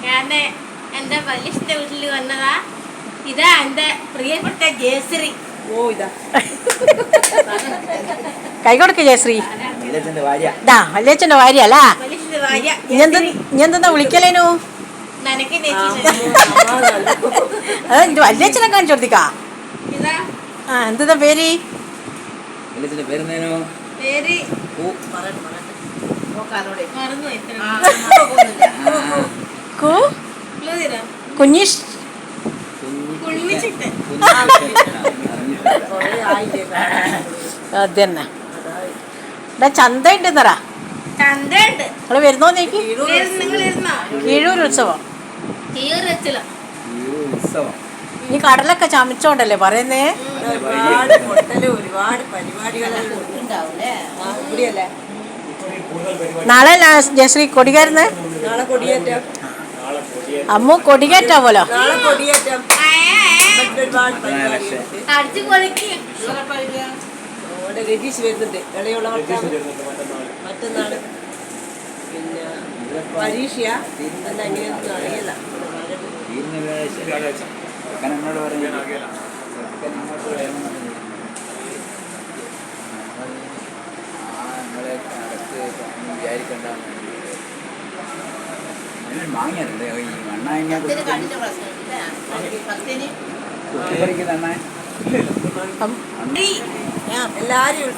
ഞാൻ എന്റെ വലിയ വീട്ടിൽ വന്നതാ. ഇതാ എന്റെ പ്രിയപ്പെട്ട ജയശ്രീ. ഓ ഇതാ കൈ കൊടുക്ക ജയശ്രീ. വല്യച്ഛന്റെ ഭാര്യ അല്ല. ഇഞ്ഞെന്താ വിളിക്കലേനു? വല്യച്ഛനെ കാണിച്ചു കൊടുത്തിക്കാ. എന്താ പേര്? കുഞ്ഞിഷ്. അതന്നെ ചന്ത ഉണ്ടെന്നറ. നിങ്ങള് വരുന്നോ? നീക്ക് കീഴൂർ ഉത്സവം. ഈ കടലൊക്കെ ചമച്ചോണ്ടല്ലേ പറയുന്നേ? ഒരുപാട് പരിപാടികളല്ലേ. നാളെ ജയശ്രീ കൊടികയറുന്നേ. നാളെ കൊടിയേറ്റം. അമ്മു കൊടികയറ്റാ പോലോ. നാളെ കൊടിയേറ്റം. ഒരുപാട് രതീഷ് വരുന്നുണ്ട്. ഇളയുള്ള മറ്റന്നാള്. പിന്നെ പരീക്ഷയാ അല്ല അങ്ങനെയൊന്നും അറിയില്ല. എല്ലാരും